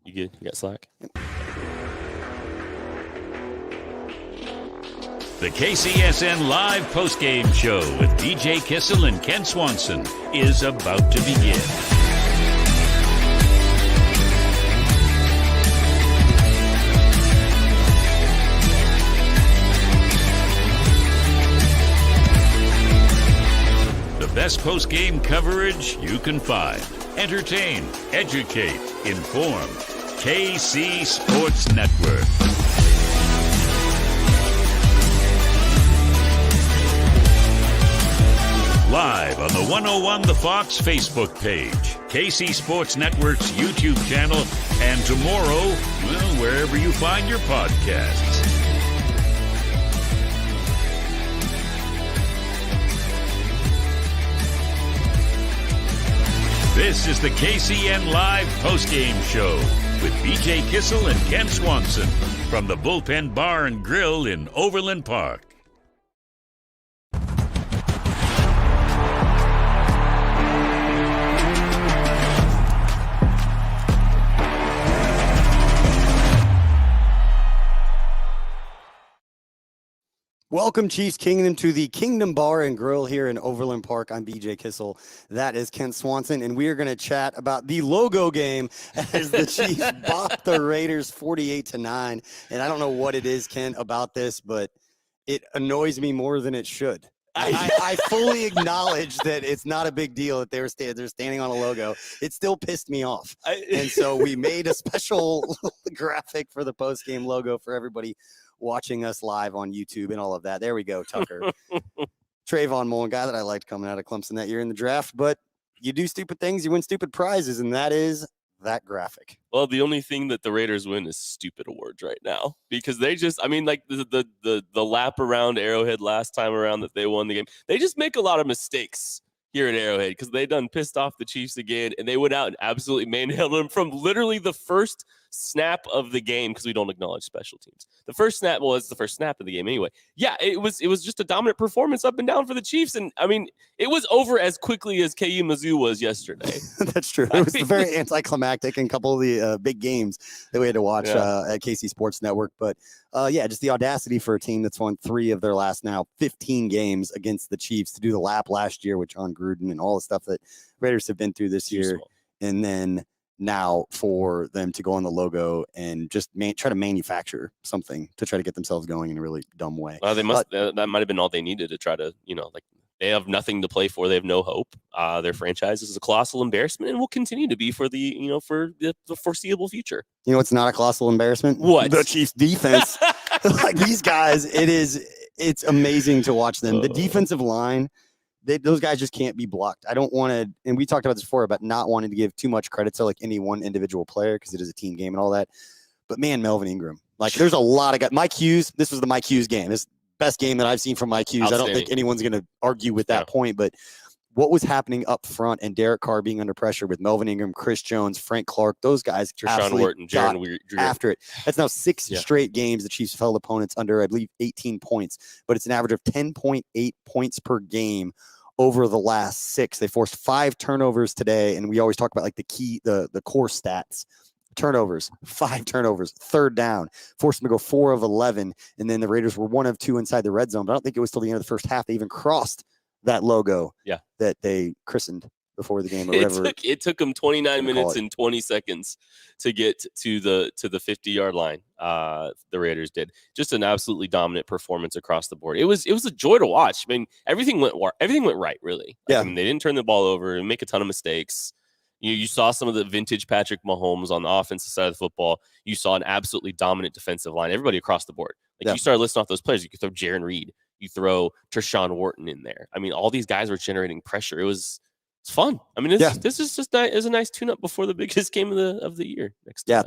You got slack? The KCSN Live Postgame Show with DJ Kissel and Kent Swanson is about to begin. The best post-game coverage you can find. Entertain, educate, inform. KC Sports Network. Live on the 101 The Fox Facebook page, KC Sports Network's YouTube channel, and tomorrow, well, wherever you find your podcasts. This is the KCN Live Postgame Show with BJ Kissel and Kent Swanson from the Bullpen Bar and Grill in Overland Park. Welcome, Chiefs Kingdom, to the Kingdom Bar and Grill here in Overland Park. I'm BJ Kissel. That is Kent Swanson, and we are going to chat about the logo game as the Chiefs bopped the Raiders 48-9. And I don't know what it is, Kent, about this, but it annoys me more than it should. I fully acknowledge that it's not a big deal that they're standing on a logo. It still pissed me off. And so we made a special graphic for the post-game logo for everybody watching us live on YouTube and all of that. There we go, Tucker. Trayvon Mullen, guy that I liked coming out of Clemson that year in the draft. But you do stupid things, you win stupid prizes, and that is that graphic. Well, the only thing that the Raiders win is stupid awards right now because they just, I mean, like the lap around Arrowhead last time around that they won the game, they just make a lot of mistakes here at Arrowhead because they done pissed off the Chiefs again, and they went out and absolutely manhandled them from literally the first snap of the game because we don't acknowledge special teams. The first snap was the first snap of the game anyway. Yeah, it was just a dominant performance up and down for the Chiefs, and I mean, it was over as quickly as KU Mizzou was yesterday. That's true. It was very anticlimactic in a couple of the big games that we had to watch at KC Sports Network. But yeah, just the audacity for a team that's won 3 of their last now 15 games against the Chiefs to do the lap last year with John Gruden and all the stuff that Raiders have been through this year. And then now for them to go on the logo and just try to manufacture something to try to get themselves going in a really dumb way. Well, they must. That might have been all they needed to try to, like they have nothing to play for. They have no hope. Their franchise is a colossal embarrassment and will continue to be for the, for the foreseeable future. You know, it's not a colossal embarrassment. What? The Chiefs defense. Like these guys, it's amazing to watch them. The defensive line, those guys just can't be blocked. I don't want to, and we talked about this before, about not wanting to give too much credit to like any one individual player because it is a team game and all that. But man, Melvin Ingram, like there's a lot of guys. Mike Hughes, this was the Mike Hughes game. This is the best game that I've seen from Mike Hughes. I don't think anyone's going to argue with that point, but what was happening up front and Derek Carr being under pressure with Melvin Ingram, Chris Jones, Frank Clark, those guys Wharton, got after it. That's now 6 straight games the Chiefs held opponents under, I believe, 18 points, but it's an average of 10.8 points per game over the last 6. They forced 5 turnovers today, and we always talk about like the core stats. Turnovers, 5 turnovers, third down, forced them to go 4 of 11, and then the Raiders were 1 of 2 inside the red zone. But I don't think it was till the end of the first half they even crossed that logo that they christened before the game or whatever. It took them 29 minutes and 20 seconds to get to the 50-yard line. The Raiders did just an absolutely dominant performance across the board. It was a joy to watch. I mean, everything went right, really. Yeah. I mean, they didn't turn the ball over and make a ton of mistakes. You saw some of the vintage Patrick Mahomes on the offensive side of the football. You saw an absolutely dominant defensive line. Everybody across the board. You started listing off those players. You could throw Jaron Reed. You throw Tershawn Wharton in there. I mean, all these guys were generating pressure. It's fun. I mean, this is just a nice tune-up before the biggest game of the year.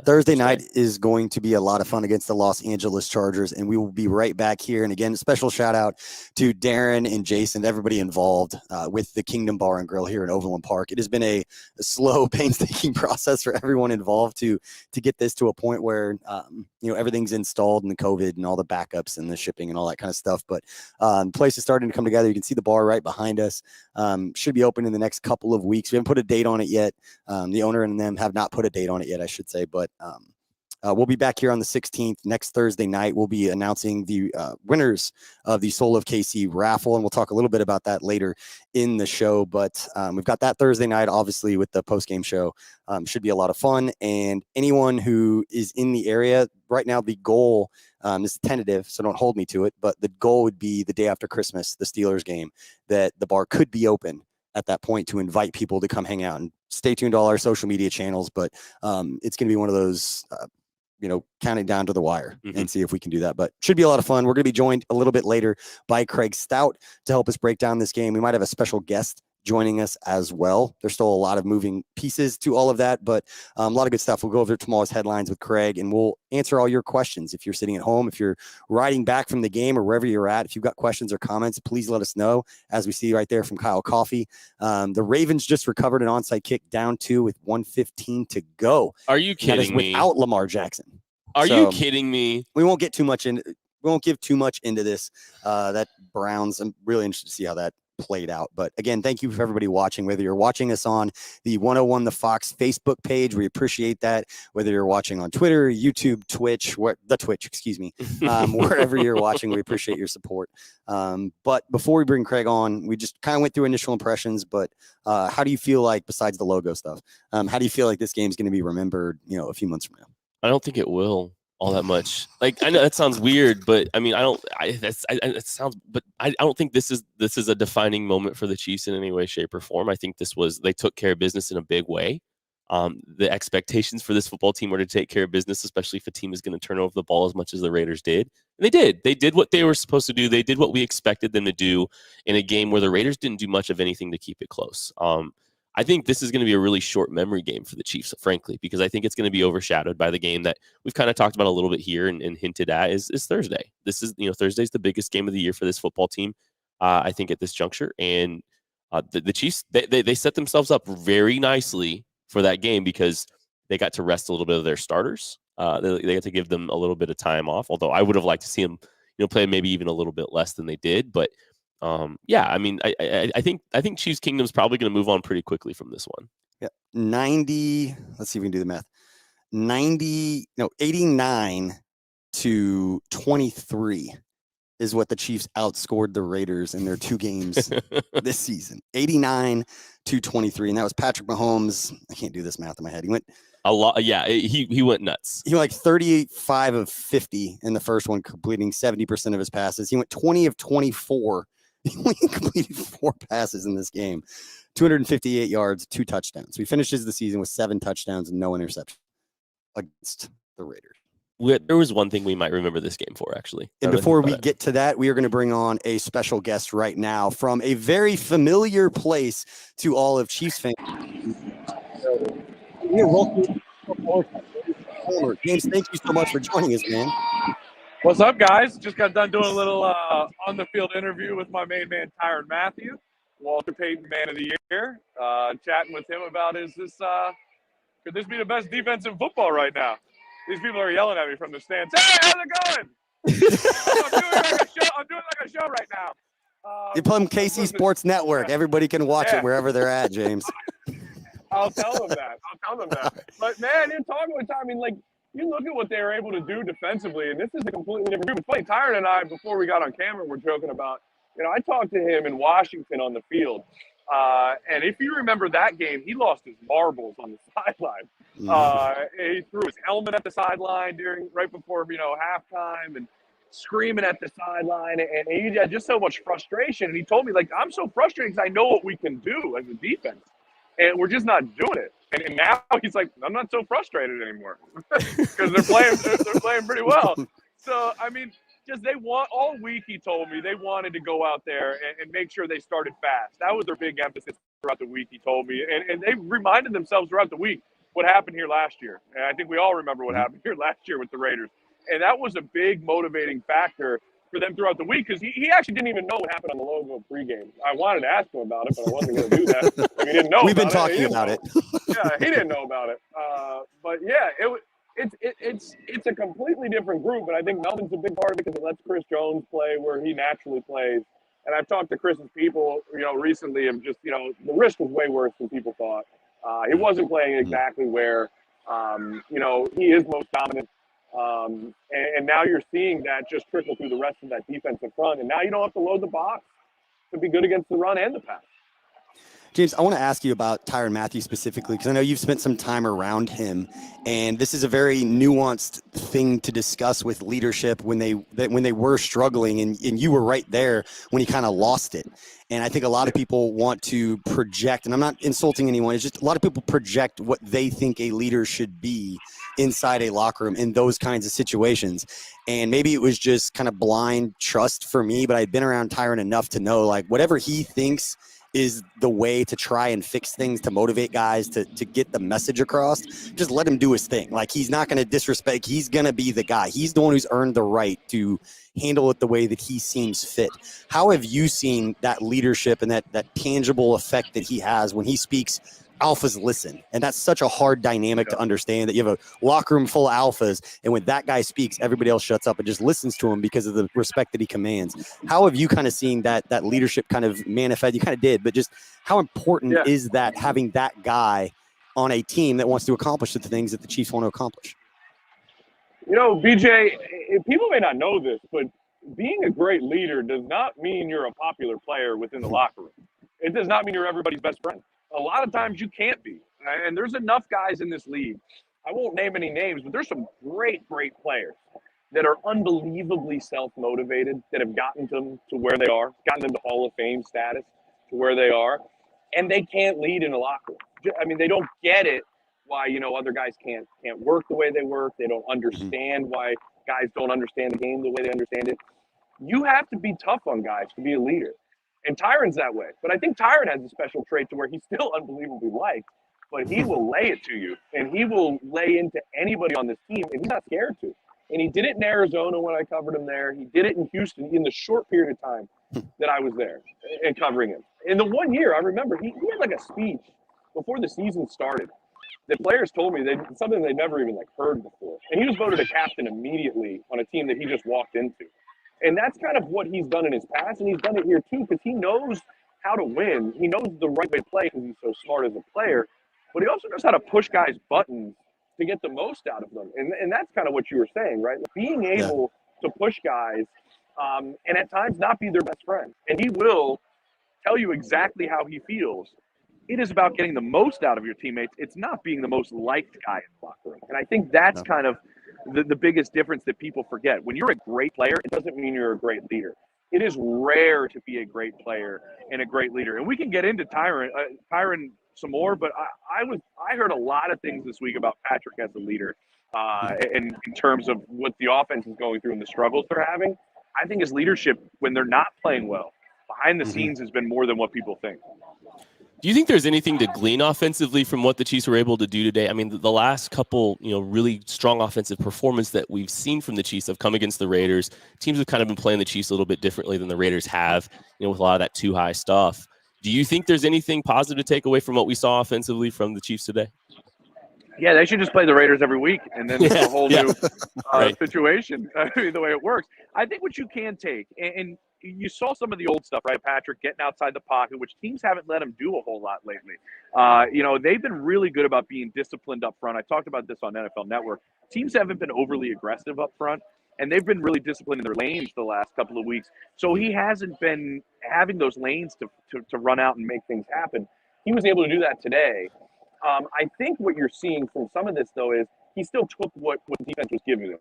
Thursday night is going to be a lot of fun against the Los Angeles Chargers, and we will be right back here. And again, a special shout-out to Darren and Jason, everybody involved with the Kingdom Bar and Grill here in Overland Park. It has been a slow, painstaking process for everyone involved to get this to a point where everything's installed and the COVID and all the backups and the shipping and all that kind of stuff. But the place is starting to come together. You can see the bar right behind us. Should be open in the next couple of weeks. We haven't put a date on it yet. The owner and them have not put a date on it yet, I should say. But we'll be back here on the 16th. Next Thursday night, we'll be announcing the winners of the Soul of KC raffle, and we'll talk a little bit about that later in the show. But we've got that Thursday night, obviously, with the post-game show. Should be a lot of fun. And anyone who is in the area right now, the goal is tentative, so don't hold me to it, but the goal would be the day after Christmas, the Steelers game, that the bar could be open at that point to invite people to come hang out. And stay tuned to all our social media channels, but it's going to be one of those counting down to the wire and see if we can do that. But should be a lot of fun. We're going to be joined a little bit later by Craig Stout to help us break down this game. We might have a special guest joining us as well. There's still a lot of moving pieces to all of that, but a lot of good stuff. We'll go over tomorrow's headlines with Craig, and we'll answer all your questions. If you're sitting at home, if you're riding back from the game or wherever you're at, if you've got questions or comments, please let us know, as we see right there from Kyle Coffey. The Ravens just recovered an onside kick down 2 with 1:15 to go. Are you kidding that is me? Without Lamar Jackson. Are you kidding me? We won't get too much in. We won't give too much into this. That Browns, I'm really interested to see how that played out. But again, thank you for everybody watching, whether you're watching us on the 101 The Fox Facebook page, we appreciate that. Whether you're watching on Twitter, YouTube, Twitch, wherever you're watching, we appreciate your support. But before we bring Craig on, we just kind of went through initial impressions, but how do you feel like, besides the logo stuff, how do you feel like this game is going to be remembered, a few months from now? I don't think it will all that much. Like, I know that sounds weird, but I mean, it sounds, I don't think this is a defining moment for the Chiefs in any way, shape, or form. I think they took care of business in a big way. The expectations for this football team were to take care of business, especially if a team is going to turn over the ball as much as the Raiders did. And they did. They did what they were supposed to do. They did what we expected them to do in a game where the Raiders didn't do much of anything to keep it close. I think this is going to be a really short memory game for the Chiefs, frankly, because I think it's going to be overshadowed by the game that we've kind of talked about a little bit here and hinted at is Thursday. This is, Thursday's the biggest game of the year for this football team, I think, at this juncture. And the Chiefs, they set themselves up very nicely for that game because they got to rest a little bit of their starters. They got to give them a little bit of time off, although I would have liked to see them, play maybe even a little bit less than they did. But I mean, I think Chiefs Kingdom's probably going to move on pretty quickly from this one. Yeah, 90. Let's see if we can do the math. 89 to 23 is what the Chiefs outscored the Raiders in their 2 games this season. 89 to 23, and that was Patrick Mahomes. I can't do this math in my head. He went a lot. Yeah, he went nuts. He went like 35 of 50 in the first one, completing 70% of his passes. He went 20 of 24. He only completed 4 passes in this game, 258 yards, 2 touchdowns. So he finishes the season with 7 touchdowns and no interception against the Raiders. There was one thing we might remember this game for, actually. And before we get to that, we are going to bring on a special guest right now from a very familiar place to all of Chiefs fans. James, thank you so much for joining us, man. What's up, guys? Just got done doing a little on-the-field interview with my main man, Tyrant Leadership, Walter Payton Man of the Year, chatting with him about could this be the best defense in football right now? These people are yelling at me from the stands. Hey, how's it going? I'm doing like a show right now. You play them KC Sports Network. Everybody can watch it wherever they're at, James. I'll tell them that. But, man, in talking with Ty, I mean, like, you look at what they were able to do defensively, and this is a completely different group. It's funny, Tyrant and I, before we got on camera, were joking about, I talked to him in Washington on the field, and if you remember that game, he lost his marbles on the sideline. He threw his helmet at the sideline right before, halftime, and screaming at the sideline, and he had just so much frustration. And he told me, like, I'm so frustrated because I know what we can do as a defense, and we're just not doing it. And now he's like, I'm not so frustrated anymore because they're playing pretty well. So, I mean, all week he told me they wanted to go out there and make sure they started fast. That was their big emphasis throughout the week, he told me. And they reminded themselves throughout the week what happened here last year. And I think we all remember what happened here last year with the Raiders. And that was a big motivating factor for them throughout the week because he actually didn't even know what happened on the logo pregame. I wanted to ask him about it, but I wasn't going to do that. He didn't know. We've been talking about it. Yeah, he didn't know about it. But yeah, it's a completely different group, and I think Melvin's a big part of it because it lets Chris Jones play where he naturally plays, And I've talked to Chris's people, recently of just, the risk was way worse than people thought. He wasn't playing exactly where, he is most dominant. And now you're seeing that just trickle through the rest of that defensive front. And now you don't have to load the box to be good against the run and the pass. James, I want to ask you about Tyrann Mathieu specifically, because I know you've spent some time around him, and this is a very nuanced thing to discuss with leadership when they were struggling, and you were right there when he kind of lost it. And I think a lot of people want to project, and I'm not insulting anyone, it's just a lot of people project what they think a leader should be inside a locker room in those kinds of situations. And maybe it was just kind of blind trust for me, but I've been around Tyrann enough to know, like, whatever he thinks is the way to try and fix things, to motivate guys, to get the message across, just let him do his thing. Like, he's not going to disrespect. He's going to be the guy. He's the one who's earned the right to handle it the way that he seems fit. How have you seen that leadership and that tangible effect that he has when he speaks? Alphas listen, and that's such a hard dynamic to understand, that you have a locker room full of alphas, and when that guy speaks, everybody else shuts up and just listens to him because of the respect that he commands. How have you kind of seen that leadership kind of manifest? You kind of did, but just how important is that, having that guy on a team that wants to accomplish the things that the Chiefs want to accomplish? BJ, people may not know this, but being a great leader does not mean you're a popular player within the locker room. It does not mean you're everybody's best friend. A lot of times you can't be. And there's enough guys in this league. I won't name any names, but there's some great players that are unbelievably self-motivated, that have gotten them to where they are, gotten them to Hall of Fame status, to where they are, and they can't lead in a locker room. I mean, they don't get it why, other guys can't work the way they work. They don't understand why guys don't understand the game the way they understand it. You have to be tough on guys to be a leader. And Tyrann's that way. But I think Tyrant has a special trait to where he's still unbelievably liked, but he will lay it to you. And he will lay into anybody on this team, and he's not scared to. And he did it in Arizona when I covered him there. He did it in Houston in the short period of time that I was there and covering him. In the 1 year, I remember he had like a speech before the season started that players told me something they never even heard before. And he was voted a captain immediately on a team that he just walked into. And that's kind of what he's done in his past, and he's done it here too, because he knows how to win. He knows the right way to play because he's so smart as a player, but he also knows how to push guys' buttons to get the most out of them. And that's kind of what you were saying, right? Being able to push guys and at times not be their best friend. And he will tell you exactly how he feels. It is about getting the most out of your teammates. It's not being the most liked guy in the locker room. And I think that's kind of the biggest difference that people forget. When you're a great player, it doesn't mean you're a great leader. It is rare to be a great player and a great leader. And we can get into Tyrant some more, but I heard a lot of things this week about Patrick as a leader, in terms of what the offense is going through and the struggles they're having. I think his leadership, when they're not playing well, behind the scenes has been more than what people think. Do you think there's anything to glean offensively from what the Chiefs were able to do today? I mean, the last couple, really strong offensive performance that we've seen from the Chiefs have come against the Raiders. Teams have kind of been playing the Chiefs a little bit differently than the Raiders have, with a lot of that too high stuff. Do you think there's anything positive to take away from what we saw offensively from the Chiefs today? Yeah, they should just play the Raiders every week, and then it's a whole new situation, the way it works. I think what you can take, and you saw some of the old stuff, right? Patrick getting outside the pocket, which teams haven't let him do a whole lot lately. They've been really good about being disciplined up front. I talked about this on NFL Network. Teams haven't been overly aggressive up front, and they've been really disciplined in their lanes the last couple of weeks. So he hasn't been having those lanes to run out and make things happen. He was able to do that today. I think what you're seeing from some of this, though, is he still took what the defense was giving him.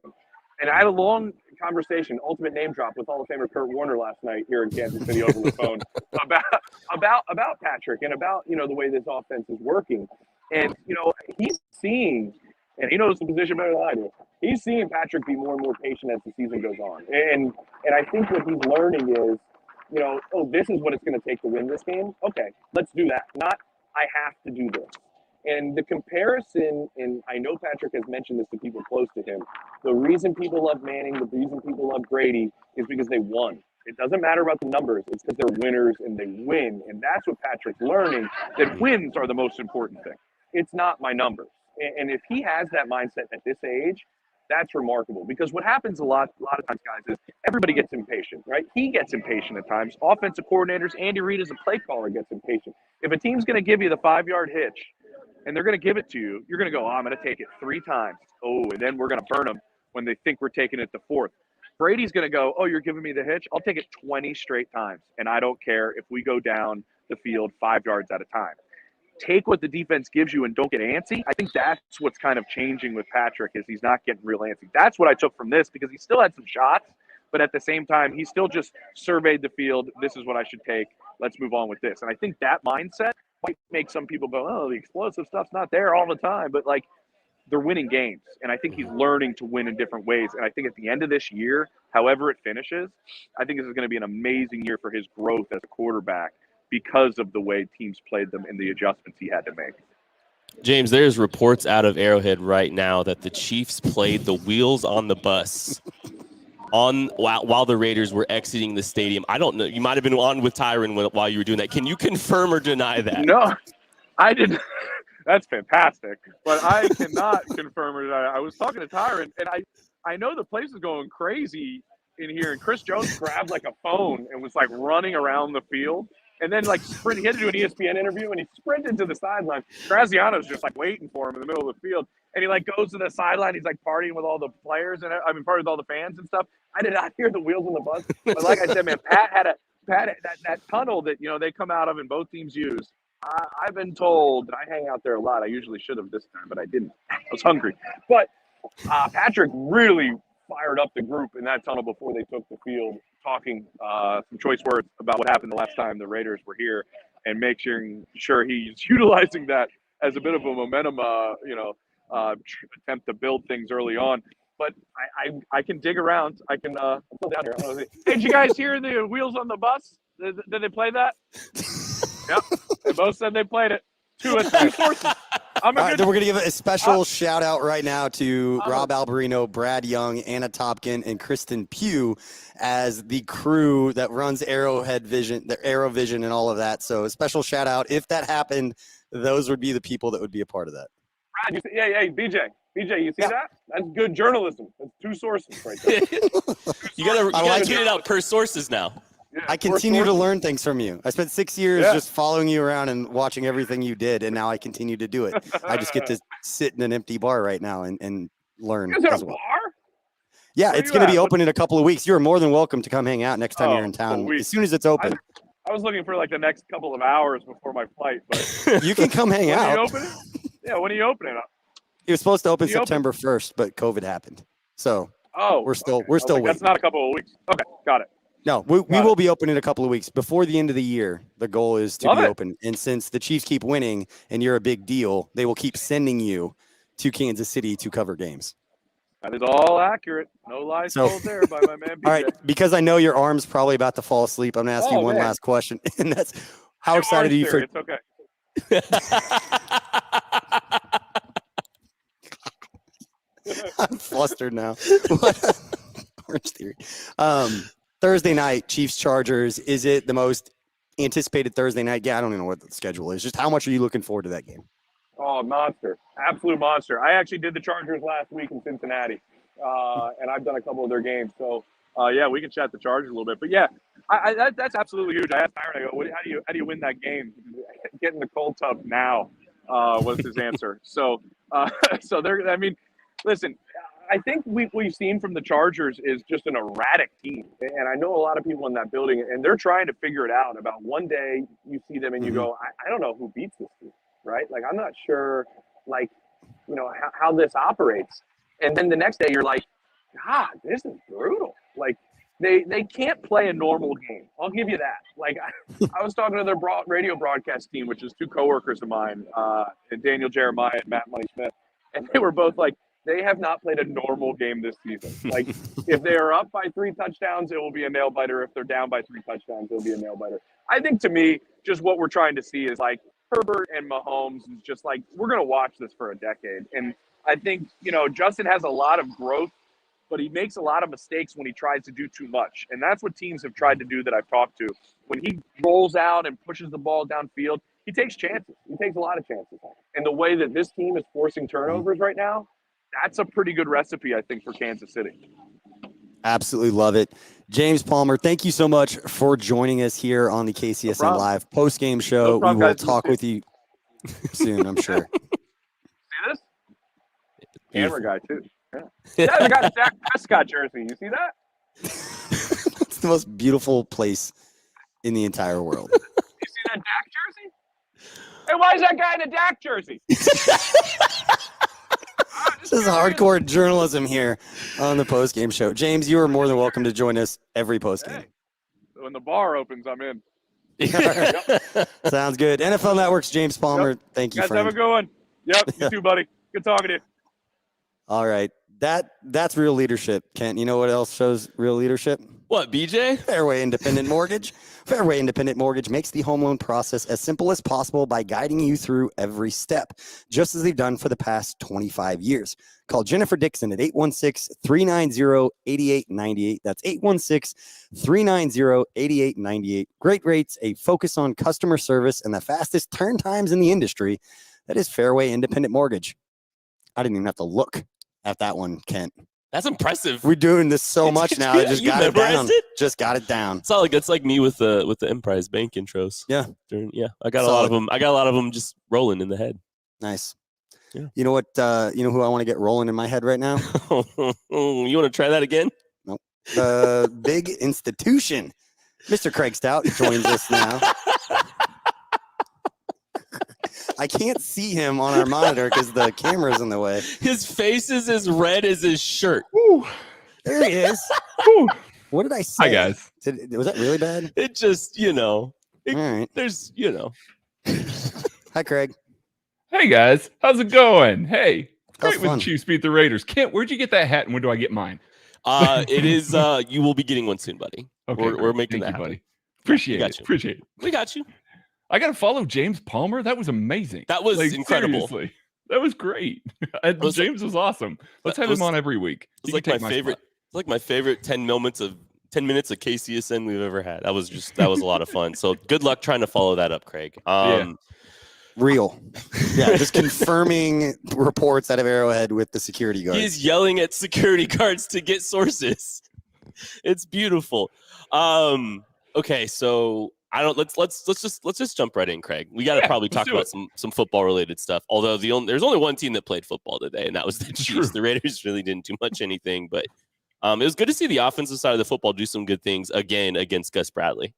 And I had a long conversation, ultimate name drop, with Hall of Famer Kurt Warner last night here in Kansas City over the phone about Patrick and about, the way this offense is working. And, he's seeing, and he knows the position better than I do, he's seeing Patrick be more and more patient as the season goes on. And I think what he's learning is, this is what it's going to take to win this game. Okay, let's do that. Not, I have to do this. And the comparison, and I know Patrick has mentioned this to people close to him, the reason people love Manning, the reason people love Brady is because they won. It doesn't matter about the numbers. It's because they're winners and they win. And that's what Patrick's learning, that wins are the most important thing. It's not my numbers. And if he has that mindset at this age, That's remarkable, because what happens a lot of times, guys, is everybody gets impatient, right? He gets impatient at times. Offensive coordinators, Andy Reid as a play caller gets impatient. If a team's going to give you the 5-yard hitch and they're going to give it to you, you're going to go, I'm going to take it 3 times. Oh, and then we're going to burn them when they think we're taking it the 4th. Brady's going to go, oh, you're giving me the hitch? I'll take it 20 straight times, and I don't care if we go down the field 5 yards at a time. Take what the defense gives you and don't get antsy. I think that's what's kind of changing with Patrick, is he's not getting real antsy. That's what I took from this, because he still had some shots, but at the same time, he still just surveyed the field. This is what I should take. Let's move on with this. And I think that mindset might make some people go, oh, the explosive stuff's not there all the time. But, like, they're winning games, and I think he's learning to win in different ways. And I think at the end of this year, however it finishes, I think this is going to be an amazing year for his growth as a quarterback, because of the way teams played them and the adjustments he had to make. James, there's reports out of Arrowhead right now that the Chiefs played the wheels on the bus while the Raiders were exiting the stadium. I don't know. You might have been on with Tyron while you were doing that. Can you confirm or deny that? No, I didn't. That's fantastic. But I cannot confirm or deny. I was talking to Tyron, and I know the place is going crazy in here, and Chris Jones grabbed like a phone and was like running around the field. And then, like, he had to do an ESPN interview, and he sprinted to the sideline. Graziano's just, like, waiting for him in the middle of the field. And he, like, goes to the sideline. He's, like, partying with all the players, and partying with all the fans and stuff. I did not hear the wheels on the bus. But like I said, man, Pat had that tunnel that, you know, they come out of and both teams use. I've been told that I hang out there a lot. I usually should have this time, but I didn't. I was hungry. But Patrick really fired up the group in that tunnel before they took the field, talking some choice words about what happened the last time the Raiders were here, and making sure he's utilizing that as a bit of a momentum, attempt to build things early on. But I can dig around. I can pull down here. Hey, did you guys hear the wheels on the bus? Did they play that? Yep. They both said they played it. Two sources. All right, then we're going to give a special shout out right now to Rob Alberino, Brad Young, Anna Topkin, and Kristen Pugh as the crew that runs Arrowhead Vision, the Arrow Vision, and all of that. So a special shout out. If that happened, those would be the people that would be a part of that. Brad, BJ, you see that? That's good journalism. That's 2 sources right there. You gotta get it out per sources now. Yeah, I continue to learn things from you. I spent 6 years just following you around and watching everything you did, and now I continue to do it. I just get to sit in an empty bar right now and learn. Is it as a well. bar? Yeah, it's going to be open in a couple of weeks. You're more than welcome to come hang out next time you're in town. As soon as it's open. I was looking for like the next couple of hours before my flight, but you can come hang out. When are you opening? Yeah, when are you opening up? It was supposed to open September 1st, but COVID happened. So we're still waiting. That's not a couple of weeks. Okay, got it. No, we will be open in a couple of weeks. Before the end of the year, the goal is to be open. And since the Chiefs keep winning and you're a big deal, they will keep sending you to Kansas City to cover games. That is all accurate. No lies told there by my man BJ. All right, because I know your arm's probably about to fall asleep, I'm going to ask you one last question. And that's, how excited are you for... It's okay. I'm flustered now. Orange Theory. Thursday night, Chiefs Chargers. Is it the most anticipated Thursday night? Yeah, I don't even know what the schedule is. Just how much are you looking forward to that game? Oh, monster. Absolute monster. I actually did the Chargers last week in Cincinnati, and I've done a couple of their games. So, we can chat the Chargers a little bit. But, yeah, that's absolutely huge. I asked Tyron, I go, how do you win that game? Get in the cold tub now was his answer. So listen, I think we've seen from the Chargers is just an erratic team. And I know a lot of people in that building, and they're trying to figure it out. About one day you see them and you go, I don't know who beats this team, right? Like, I'm not sure, how this operates. And then the next day you're like, God, this is brutal. Like, they can't play a normal game. I'll give you that. Like, I was talking to their radio broadcast team, which is 2 coworkers of mine, Daniel Jeremiah and Matt Money Smith. And they were both like, they have not played a normal game this season. Like, if they are up by 3 touchdowns, it will be a nail biter. If they're down by 3 touchdowns, it'll be a nail biter. I think, to me, just what we're trying to see is like Herbert and Mahomes is just like, we're going to watch this for a decade. And I think, Justin has a lot of growth, but he makes a lot of mistakes when he tries to do too much. And that's what teams have tried to do that I've talked to. When he rolls out and pushes the ball downfield, he takes chances. He takes a lot of chances. And the way that this team is forcing turnovers right now, that's a pretty good recipe, I think, for Kansas City. Absolutely love it. James Palmer, thank you so much for joining us here on the KCSN Live post-game show. We will talk with you soon, I'm sure. See this? Camera guy, too. Yeah, they got a Dak Prescott jersey. You see that? It's the most beautiful place in the entire world. You see that Dak jersey? Hey, why is that guy in a Dak jersey? This is hardcore journalism here on the post-game show. James, you are more than welcome to join us every post-game. Hey, when the bar opens, I'm in. Yep. Sounds good. NFL Network's James Palmer. Thank you, guys, friend. have a good one. Yep, you too, buddy. Good talking to you. All right. That's real leadership, Kent. You know what else shows real leadership? What, BJ? Fairway Independent Mortgage. Fairway Independent Mortgage makes the home loan process as simple as possible by guiding you through every step, just as they've done for the past 25 years. Call Jennifer Dixon at 816-390-8898. That's 816-390-8898. Great rates, a focus on customer service, and the fastest turn times in the industry. That is Fairway Independent Mortgage. I didn't even have to look at that one, Kent. That's impressive. We're doing this so much now. I just got it down. Just got it down. It's like me with the Emprise Bank intros. Yeah. I got a lot of them. I got a lot of them just rolling in the head. Nice. Yeah. You know what? You know who I want to get rolling in my head right now? You want to try that again? Nope. Big institution. Mr. Craig Stout joins us now. I can't see him on our monitor because the camera's in the way. His face is as red as his shirt. Woo. There he is. What did I say? Hi, guys. Was that really bad? It just, All right. There's, Hi, Craig. Hey, guys. How's it going? Hey. That was Great when fun. the Chiefs beat the Raiders. Kent, where'd you get that hat and when do I get mine? It is, you will be getting one soon, buddy. Okay, We're making Thank that you, happen. buddy. Appreciate got it. you. Appreciate it. We got you. I got to follow James Palmer. That was amazing. That was incredible. Seriously. That was great. James was awesome. Let's have him on every week. It's like my favorite. It's like my favorite 10 minutes of KCSN we've ever had. That was a lot of fun. So good luck trying to follow that up, Craig. Real. Yeah, just confirming reports out of Arrowhead with the security guards. He's yelling at security guards to get sources. It's beautiful. Okay, so let's just jump right in, Craig. We got to probably talk about some football related stuff. Although there's only one team that played football today, and that was the Chiefs. The Raiders really didn't do much anything, but it was good to see the offensive side of the football do some good things again against Gus Bradley.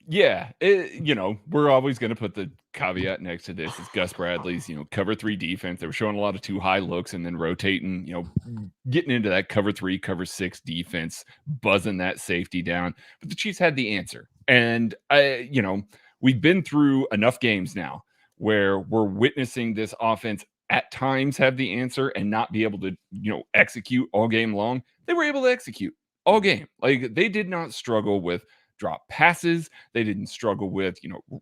Yeah, we're always going to put the caveat next to this. It's Gus Bradley's, cover 3 defense. They were showing a lot of too high looks and then rotating, getting into that cover 3, cover 6 defense, buzzing that safety down. But the Chiefs had the answer. And, we've been through enough games now where we're witnessing this offense at times have the answer and not be able to, execute all game long. They were able to execute all game. Like, they did not struggle with drop passes. They didn't struggle with,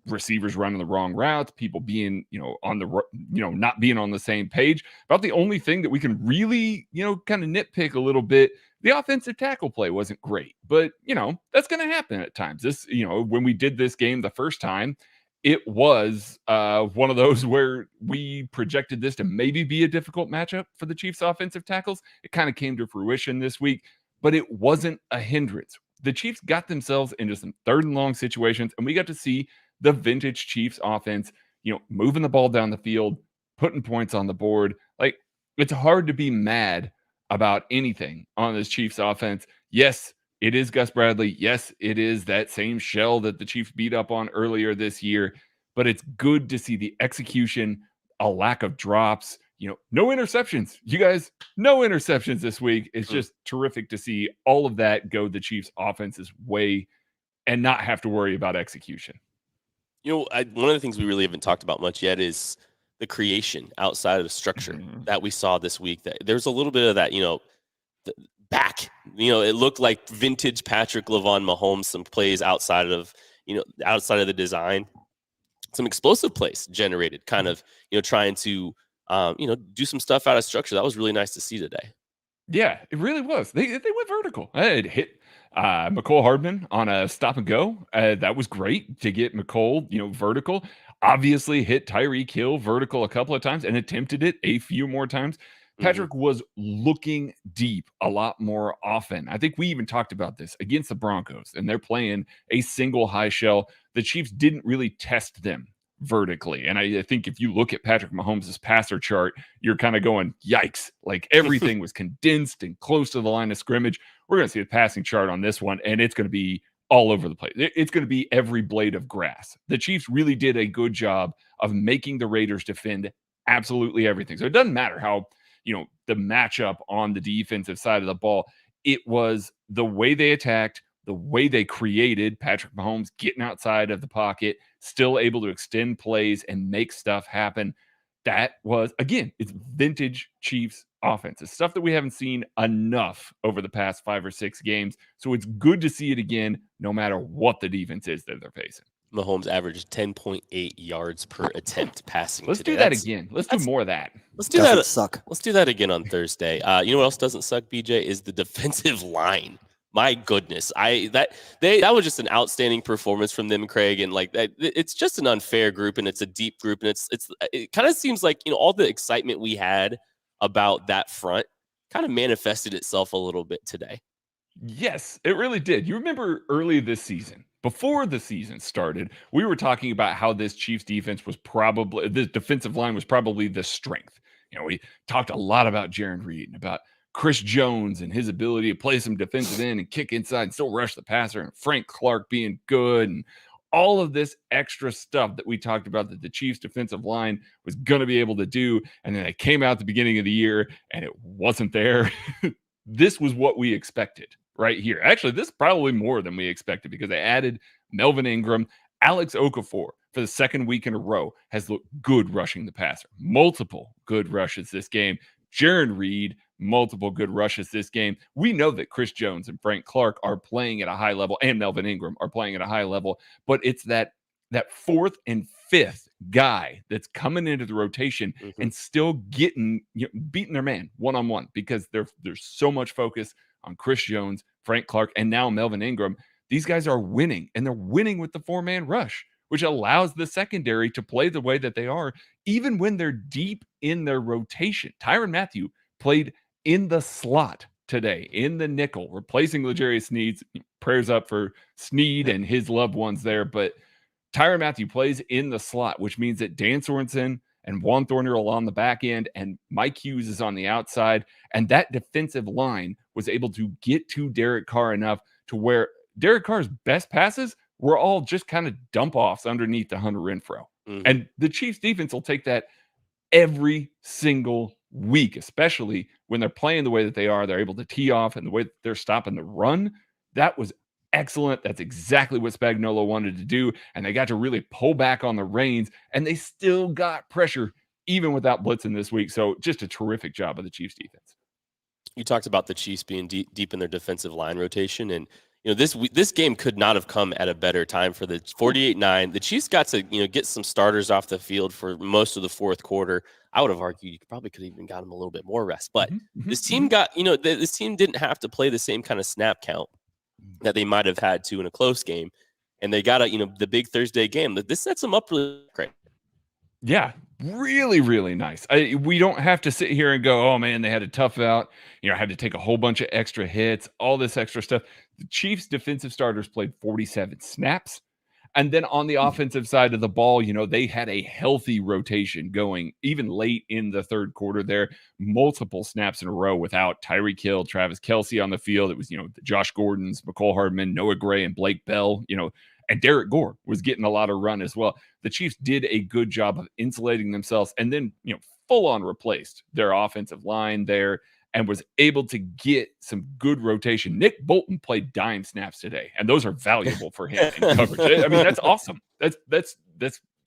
receivers running the wrong routes, people being, on the, not being on the same page. About the only thing that we can really, kind of nitpick a little bit, the offensive tackle play wasn't great, but, that's going to happen at times. This, when we did this game the first time, it was one of those where we projected this to maybe be a difficult matchup for the Chiefs offensive tackles. It kind of came to fruition this week, but it wasn't a hindrance. The Chiefs got themselves into some 3rd and long situations, and we got to see the vintage Chiefs offense, moving the ball down the field, putting points on the board. Like, it's hard to be mad about anything on this Chiefs offense. Yes, it is Gus Bradley. Yes, it is that same shell that the Chiefs beat up on earlier this year, but it's good to see the execution, a lack of drops, no interceptions. You guys, no interceptions this week. It's just terrific to see all of that go the Chiefs offense's way and not have to worry about execution. One of the things we really haven't talked about much yet is the creation outside of structure that we saw this week. That there's a little bit of that, back. It looked like vintage Patrick LaVon Mahomes, some plays outside of the design, some explosive plays generated, kind of, trying to do some stuff out of structure. That was really nice to see today. Yeah, it really was. They went vertical. It hit McCole Hardman on a stop and go. That was great to get McCole, vertical. Obviously hit Tyreek Hill vertical a couple of times and attempted it a few more times. Patrick was looking deep a lot more often. I think we even talked about this against the Broncos, and they're playing a single high shell. The Chiefs didn't really test them vertically. And I think if you look at Patrick Mahomes' passer chart, you're kind of going, yikes. Like everything was condensed and close to the line of scrimmage. We're going to see the passing chart on this one, and it's going to be all over the place. It's going to be every blade of grass. The Chiefs really did a good job of making the Raiders defend absolutely everything. So it doesn't matter how, the matchup on the defensive side of the ball. It was the way they attacked, the way they created. Patrick Mahomes getting outside of the pocket, still able to extend plays and make stuff happen. That was, again, it's vintage Chiefs offense. It's stuff that we haven't seen enough over the past 5 or 6 games. So it's good to see it again, no matter what the defense is that they're facing. Mahomes averaged 10.8 yards per attempt passing. Let's today. do that again. Let's do more of that. Let's do Doesn't that. Suck. Let's do that again on Thursday. You know what else doesn't suck, BJ? Is the defensive line. My goodness, that was just an outstanding performance from them, Craig, and like that, it's just an unfair group, and it's a deep group, and it kind of seems like all the excitement we had about that front kind of manifested itself a little bit today. Yes, it really did. You remember early this season, before the season started, we were talking about how this Chiefs defense was probably, this defensive line was probably the strength. We talked a lot about Jaron Reed and about Chris Jones and his ability to play some defensive end and kick inside and still rush the passer, and Frank Clark being good, and all of this extra stuff that we talked about that the Chiefs defensive line was going to be able to do. And then it came out at the beginning of the year and it wasn't there. This was what we expected right here. Actually, this is probably more than we expected, because they added Melvin Ingram. Alex Okafor, for the second week in a row, has looked good rushing the passer. Multiple good rushes this game. Jaron Reed, multiple good rushes this game. We know that Chris Jones and Frank Clark are playing at a high level, and Melvin Ingram are playing at a high level, but it's that fourth and fifth guy that's coming into the rotation and still getting, beating their man one-on-one, because there's so much focus on Chris Jones, Frank Clark, and now Melvin Ingram. These guys are winning, and they're winning with the 4-man rush, which allows the secondary to play the way that they are, even when they're deep in their rotation. Tyrann Mathieu played in the slot today, in the nickel, replacing L'Jarius Sneed. Prayers up for Sneed and his loved ones there. But Tyrann Mathieu plays in the slot, which means that Dan Sorensen and Juan Thornhill are on the back end, and Mike Hughes is on the outside. And that defensive line was able to get to Derek Carr enough to where Derek Carr's best passes were all just kind of dump offs underneath the Hunter Renfrow. And the Chiefs defense will take that every single week, especially when they're playing the way that they are. They're able to tee off, and the way that they're stopping the run. That was excellent. That's exactly what Spagnuolo wanted to do. And they got to really pull back on the reins, and they still got pressure even without blitzing this week. So just a terrific job of the Chiefs defense. You talked about the Chiefs being deep in their defensive line rotation, and this game could not have come at a better time for the 48-9. The Chiefs got to get some starters off the field for most of the fourth quarter. I would have argued you probably could have even got them a little bit more rest, but this team got this team didn't have to play the same kind of snap count that they might have had to in a close game, and they got the big Thursday game. This sets them up really great. Yeah, really, really nice. We don't have to sit here and go, oh man, they had a tough out. Had to take a whole bunch of extra hits, all this extra stuff. The Chiefs defensive starters played 47 snaps. And then on the offensive side of the ball, they had a healthy rotation going even late in the third quarter there. Multiple snaps in a row without Tyreek Hill, Travis Kelce on the field. It was, Josh Gordon's, McCole Hardman, Noah Gray, and Blake Bell, and Derek Gore was getting a lot of run as well. The Chiefs did a good job of insulating themselves, and then, full on replaced their offensive line there and was able to get some good rotation. Nick Bolton played dime snaps today, and those are valuable for him in coverage. I mean, that's awesome. That's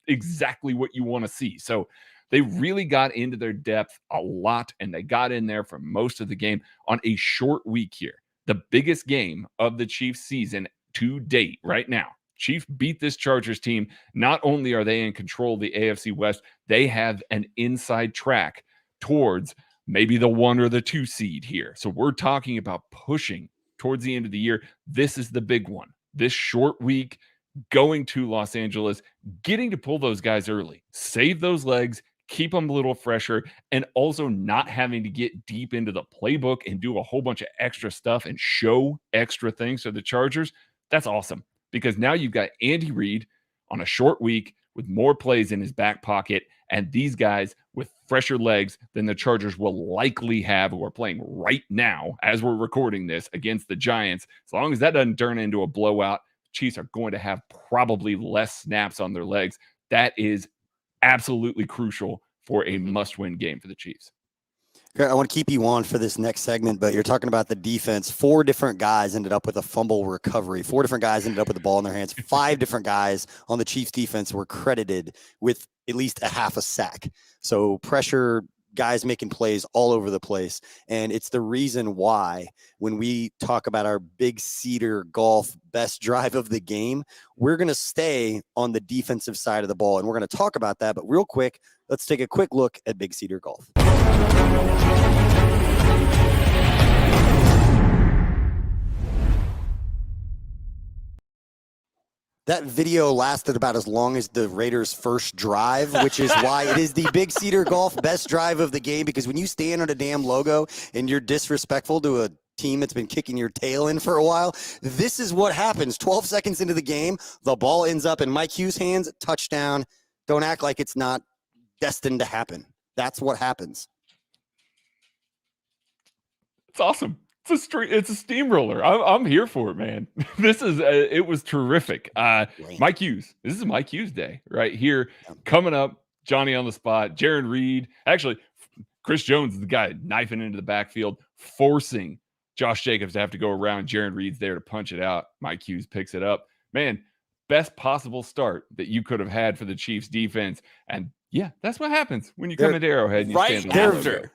exactly what you want to see. So they really got into their depth a lot, and they got in there for most of the game on a short week here. The biggest game of the Chiefs season to date right now. Chiefs beat this Chargers team. Not only are they in control of the AFC West, they have an inside track towards maybe the 1 or the 2 seed here. So we're talking about pushing towards the end of the year. This is the big one. This short week, going to Los Angeles, getting to pull those guys early, save those legs, keep them a little fresher, and also not having to get deep into the playbook and do a whole bunch of extra stuff and show extra things to the Chargers, that's awesome. Because now you've got Andy Reid on a short week with more plays in his back pocket, and these guys with fresher legs than the Chargers will likely have, who are playing right now as we're recording this against the Giants. As long as that doesn't turn into a blowout, Chiefs are going to have probably less snaps on their legs. That is absolutely crucial for a must-win game for the Chiefs. I want to keep you on for this next segment, but you're talking about the defense. 4 different guys ended up with a fumble recovery. 4 different guys ended up with the ball in their hands. 5 different guys on the Chiefs defense were credited with at least a half a sack. So pressure, guys making plays all over the place. And it's the reason why when we talk about our big Cedar Golf best drive of the game, we're going to stay on the defensive side of the ball. And we're going to talk about that. But real quick, let's take a quick look at Big Cedar Golf. That video lasted about as long as the Raiders' first drive, which is why it is the Big Cedar Golf best drive of the game, because when you stand on a damn logo and you're disrespectful to a team that's been kicking your tail in for a while, this is what happens. 12 seconds into the game, the ball ends up in Mike Hughes' hands, touchdown. Don't act like it's not destined to happen. That's what happens. It's awesome. It's a steamroller. I'm here for it, man. This is it was terrific. Mike Hughes. This is Mike Hughes Day right here. Coming up, Johnny on the spot. Jaron Reed. Actually, Chris Jones is the guy knifing into the backfield, forcing Josh Jacobs to have to go around. Jaron Reed's there to punch it out. Mike Hughes picks it up. Man, best possible start that you could have had for the Chiefs defense. And yeah, that's what happens when you come into Arrowhead. And you right stand on after.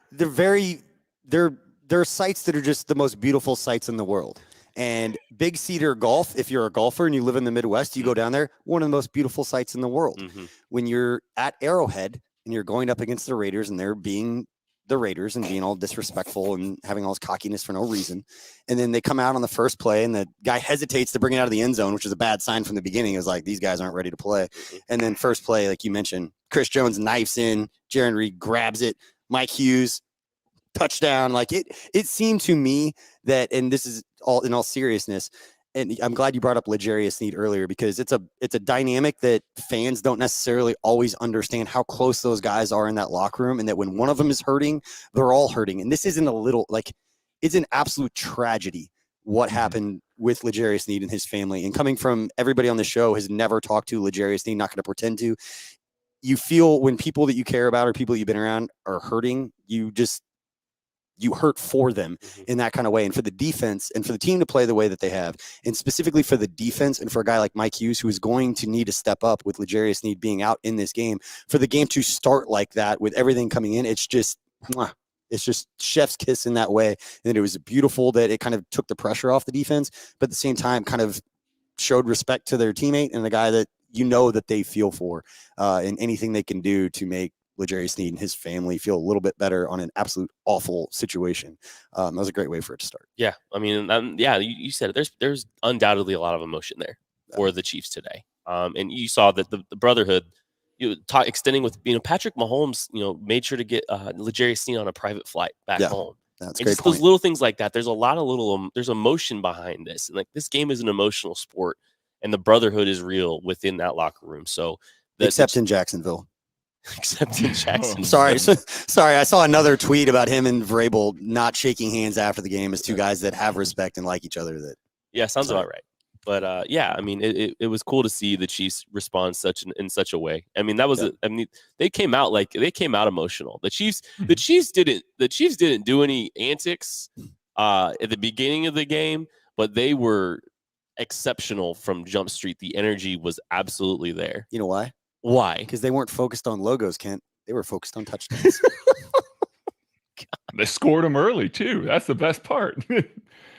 There are sites that are just the most beautiful sites in the world. And Big Cedar Golf, if you're a golfer and you live in the Midwest, you go down there, one of the most beautiful sites in the world. Mm-hmm. When you're at Arrowhead and you're going up against the Raiders and they're being the Raiders and being all disrespectful and having all this cockiness for no reason. And then they come out on the first play and the guy hesitates to bring it out of the end zone, which is a bad sign from the beginning. It was like, these guys aren't ready to play. And then first play, like you mentioned, Chris Jones knifes in, Jaron Reed grabs it, Mike Hughes, touchdown. Like it seemed to me that, and this is all in all seriousness, and I'm glad you brought up L'Jarius Sneed earlier, because it's a dynamic that fans don't necessarily always understand how close those guys are in that locker room, and that when one of them is hurting, they're all hurting. And this isn't a little, like, it's an absolute tragedy what happened with L'Jarius Sneed and his family. And coming from everybody on the show has never talked to L'Jarius Sneed, not going to pretend to. You feel when people that you care about or people you've been around are hurting, you hurt for them in that kind of way. And for the defense and for the team to play the way that they have, and specifically for the defense and for a guy like Mike Hughes, who is going to need to step up with L'Jarius Sneed being out in this game, for the game to start like that with everything coming in, it's just chef's kiss in that way. And it was beautiful that it kind of took the pressure off the defense, but at the same time kind of showed respect to their teammate and the guy that you know that they feel for, and anything they can do to make L'Jarius Sneed and his family feel a little bit better on an absolute awful situation. That was a great way for it to start. Yeah, I mean, you said it. There's undoubtedly a lot of emotion there for the Chiefs today. And you saw that the brotherhood, extending with, Patrick Mahomes, made sure to get L'Jarius Sneed on a private flight back home. That's and great just those little things like that. There's a lot of there's emotion behind this. And like, this game is an emotional sport, and the brotherhood is real within that locker room. So except in Jacksonville. Except in Jackson. Sorry. I saw another tweet about him and Vrabel not shaking hands after the game as two guys that have respect and like each other. Sounds about right. But I mean, it was cool to see the Chiefs respond in such a way. I mean, they came out emotional. The Chiefs didn't do any antics at the beginning of the game, but they were exceptional from Jump Street. The energy was absolutely there. You know why? Why? Because they weren't focused on logos, Kent. They were focused on touchdowns. They scored them early, too. That's the best part.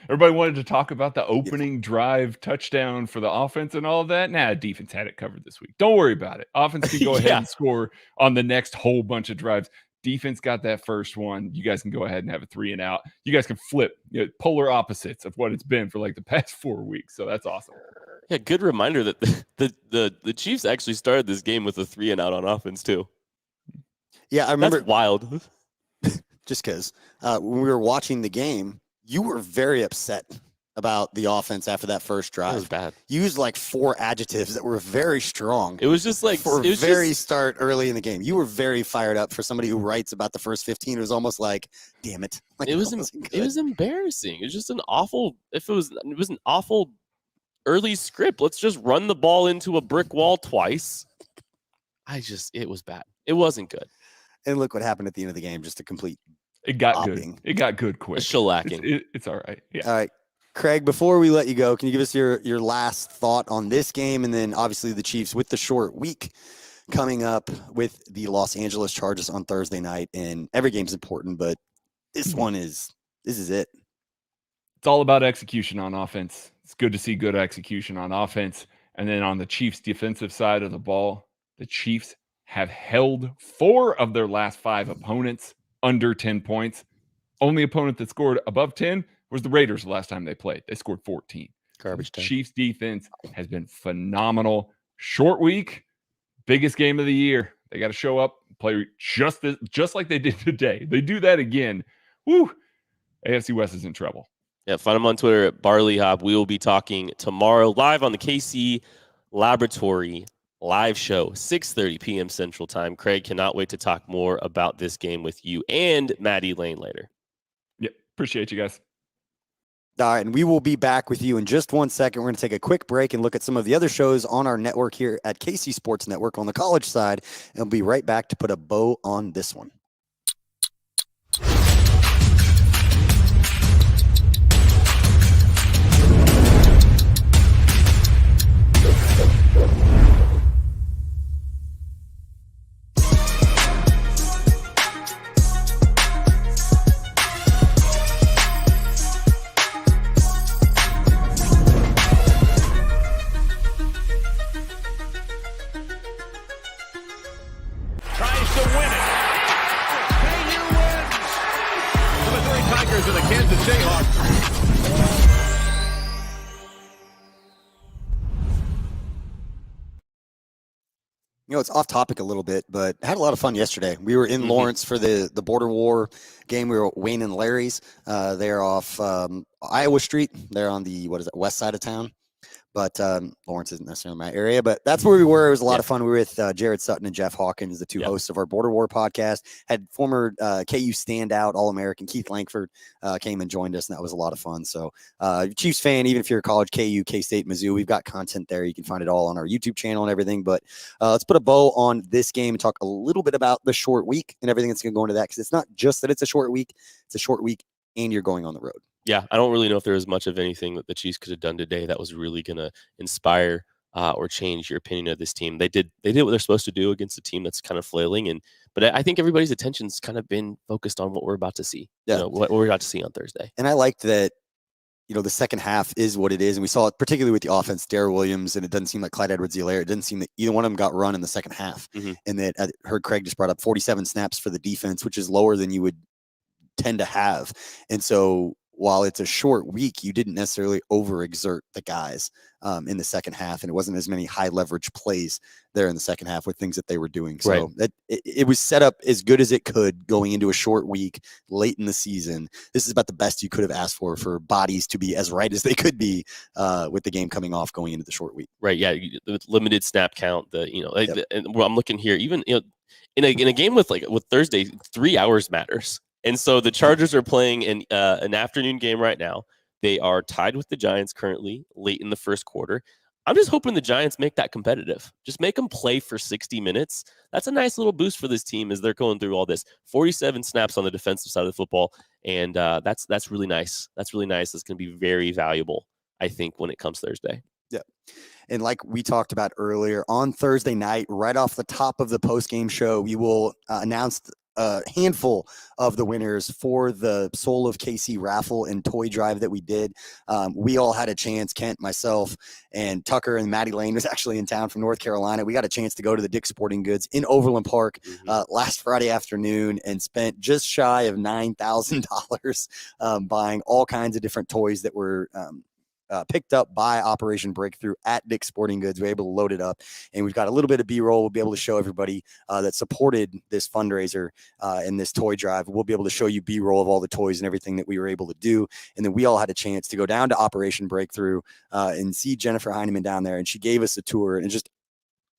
Everybody wanted to talk about the opening drive touchdown for the offense and all of that. Nah, defense had it covered this week. Don't worry about it. Offense can go ahead and score on the next whole bunch of drives. Defense got that first one. You guys can go ahead and have a 3 and out. You guys can flip polar opposites of what it's been for like the past 4 weeks. So that's awesome. Yeah, good reminder that the Chiefs actually started this game with a 3 and out on offense too. Yeah, I remember. That's wild. Just because when we were watching the game, you were very upset about the offense after that first drive. That was bad. You used like 4 adjectives that were very strong. It was just like for it was very just, start early in the game. You were very fired up for somebody who writes about the first 15. It was almost like, damn it. Like, it was embarrassing. It was just an awful. It was an awful early script. Let's just run the ball into a brick wall twice. It was bad. It wasn't good. And look what happened at the end of the game. Just a complete. It got bopping. good. It got good quick. It's shellacking. It's all right. Yeah. All right. Craig, before we let you go, can you give us your last thought on this game? And then obviously the Chiefs with the short week coming up with the Los Angeles Chargers on Thursday night. And every game's important, but this is it. It's all about execution on offense. It's good to see good execution on offense. And then on the Chiefs defensive side of the ball, the Chiefs have held 4 of their last 5 opponents under 10 points. Only opponent that scored above 10 was the Raiders the last time they played. They scored 14. Garbage time. Chiefs defense has been phenomenal. Short week, biggest game of the year. They got to show up, play just like they did today. They do that again. Woo! AFC West is in trouble. Yeah, find them on Twitter at Barley Hop. We will be talking tomorrow live on the KC Laboratory live show, 6:30 p.m. Central Time. Craig, cannot wait to talk more about this game with you and Maddie Lane later. Yep, appreciate you guys. All right, and we will be back with you in just 1 second. We're going to take a quick break and look at some of the other shows on our network here at KC Sports Network on the college side, and we'll be right back to put a bow on this one. You know, it's off topic a little bit, but I had a lot of fun yesterday. We were in Lawrence for the Border War game. We were at Wayne and Larry's. They're off Iowa Street. They're on the, west side of town. But Lawrence isn't necessarily my area, but that's where we were. It was a lot of fun. We were with Jared Sutton and Jeff Hawkins, the 2 hosts of our Border War podcast. Had former KU standout All-American Keith Langford came and joined us, and that was a lot of fun. So Chiefs fan, even if you're a college, KU, K-State, Mizzou, we've got content there. You can find it all on our YouTube channel and everything. But let's put a bow on this game and talk a little bit about the short week and everything that's going to go into that, because it's not just that it's a short week. It's a short week, and you're going on the road. Yeah, I don't really know if there was much of anything that the Chiefs could have done today that was really going to inspire or change your opinion of this team. They did what they're supposed to do against a team that's kind of flailing, but I think everybody's attention's kind of been focused on what we're about to see. Yeah. You know, what we're about to see on Thursday. And I liked that, you know, the second half is what it is, and we saw it particularly with the offense, Darrell Williams, and it doesn't seem like Clyde Edwards-Helaire. It didn't seem that either one of them got run in the second half. And that I heard Craig just brought up 47 snaps for the defense, which is lower than you would tend to have. And so while it's a short week, you didn't necessarily overexert the guys in the second half, and it wasn't as many high leverage plays there in the second half with things that they were doing. So it was set up as good as it could going into a short week late in the season. This is about the best you could have asked for bodies to be as right as they could be with the game coming off going into the short week. Right. Yeah. The limited snap count. And I'm looking here, even in a game with Thursday, 3 hours matters. And so the Chargers are playing an afternoon game right now. They are tied with the Giants currently late in the first quarter. I'm just hoping the Giants make that competitive. Just make them play for 60 minutes. That's a nice little boost for this team as they're going through all this. 47 snaps on the defensive side of the football, and that's really nice. That's really nice. It's going to be very valuable, I think, when it comes Thursday. Yeah. And like we talked about earlier, on Thursday night, right off the top of the postgame show, we will announce a handful of the winners for the Soul of KC raffle and toy drive that we did. We all had a chance, Kent, myself, and Tucker, and Maddie Lane was actually in town from North Carolina. We got a chance to go to the Dick's Sporting Goods in Overland Park last Friday afternoon and spent just shy of $9,000 buying all kinds of different toys that were picked up by Operation Breakthrough at Dick's Sporting Goods. We're able to load it up, and we've got a little bit of B-roll. We'll be able to show everybody that supported this fundraiser and this toy drive. We'll be able to show you B-roll of all the toys and everything that we were able to do. And then we all had a chance to go down to Operation Breakthrough and see Jennifer Heineman down there, and she gave us a tour, and just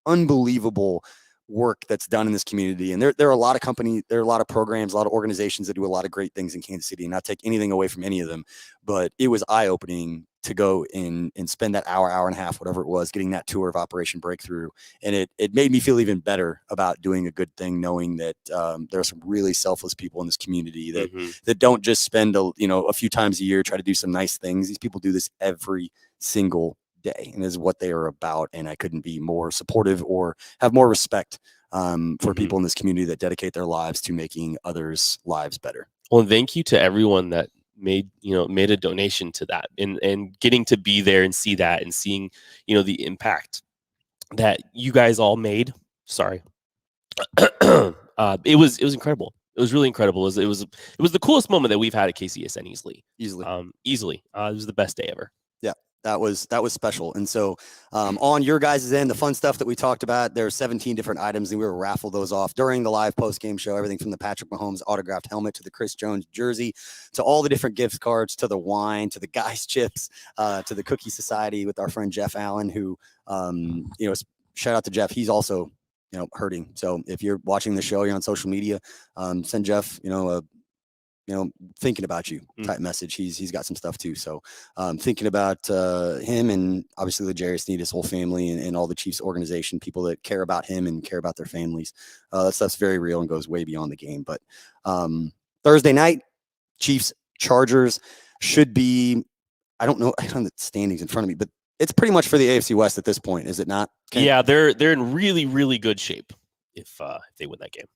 unbelievable work that's done in this community. And there are a lot of companies, there are a lot of programs, a lot of organizations that do a lot of great things in Kansas City, and not take anything away from any of them, but it was eye-opening to go in and spend that hour and a half, whatever it was, getting that tour of Operation Breakthrough. And it made me feel even better about doing a good thing, knowing that there are some really selfless people in this community that don't just spend a few times a year try to do some nice things. These people do this every single day, and is what they are about. And I couldn't be more supportive or have more respect for people in this community that dedicate their lives to making others' lives better. Well, and thank you to everyone that made a donation to that, and getting to be there and see that, and seeing the impact that you guys all made. Sorry. It was incredible. It was really incredible. It was the coolest moment that we've had at KCSN easily. It was the best day ever. That was special. And so on your guys' end, the fun stuff that we talked about, there are 17 different items, and we will raffle those off during the live post-game show. Everything from the Patrick Mahomes autographed helmet to the Chris Jones jersey, to all the different gift cards, to the wine, to the guys' chips, to the Cookie Society with our friend Jeff Allen, who, shout out to Jeff. He's also, hurting. So if you're watching the show, you're on social media, send Jeff, thinking about you type message. He's got some stuff too. So thinking about him, and obviously Legarius Need, his whole family, and all the Chiefs organization, people that care about him and care about their families. That stuff's very real and goes way beyond the game. But Thursday night, Chiefs Chargers should be, I don't know the standings in front of me, but it's pretty much for the AFC West at this point, is it not? Ken? Yeah, they're in really, really good shape if they win that game.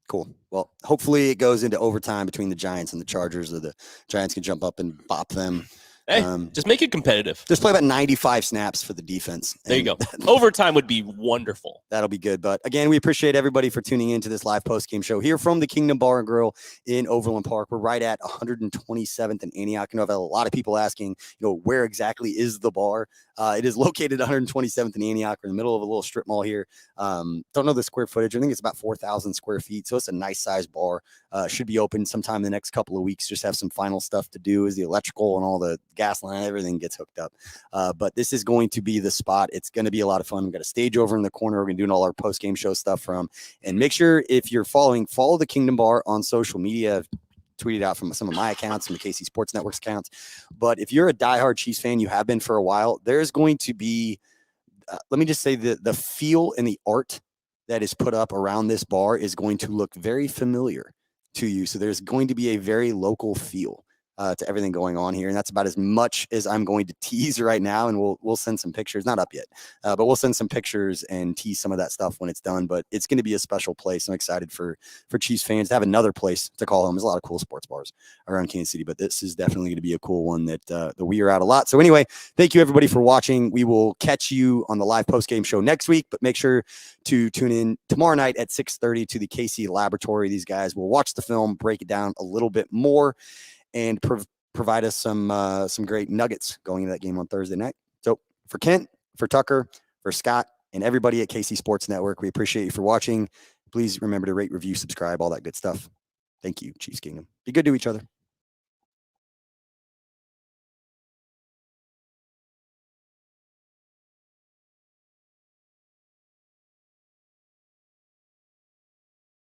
Cool. Well, hopefully it goes into overtime between the Giants and the Chargers, or the Giants can jump up and bop them. Hey, just make it competitive. Just play about 95 snaps for the defense. There you go. Overtime would be wonderful. That'll be good. But again, we appreciate everybody for tuning into this live post-game show here from the Kingdom Bar and Grill in Overland Park. We're right at 127th and Antioch. I know I've had a lot of people asking, where exactly is the bar? It is located 127th and Antioch. We're in the middle of a little strip mall here. Don't know the square footage. I think it's about 4,000 square feet. So it's a nice size bar. Should be open sometime in the next couple of weeks. Just have some final stuff to do as the electrical and all the gas line, everything gets hooked up. But this is going to be the spot. It's going to be a lot of fun. We've got a stage over in the corner. We're going to do all our post-game show stuff from. And make sure, if you're follow the Kingdom Bar on social media. I've tweeted out from some of my accounts, some of KC Sports Network's accounts. But if you're a diehard Chiefs fan, you have been for a while, there's going to be, let me just say, the feel and the art that is put up around this bar is going to look very familiar to you. So there's going to be a very local feel to everything going on here. And that's about as much as I'm going to tease right now. And we'll send some pictures, not up yet, but we'll send some pictures and tease some of that stuff when it's done. But it's going to be a special place. I'm excited for Chiefs fans to have another place to call home. There's a lot of cool sports bars around Kansas City, but this is definitely going to be a cool one that we are out a lot. So anyway, thank you everybody for watching. We will catch you on the live post-game show next week, but make sure to tune in tomorrow night at 6:30 to the KC Laboratory. These guys will watch the film, break it down a little bit more, and provide us some great nuggets going into that game on Thursday night. So for Kent, for Tucker, for Scott, and everybody at KC Sports Network, we appreciate you for watching. Please remember to rate, review, subscribe, all that good stuff. Thank you, Chiefs Kingdom. Be good to each other.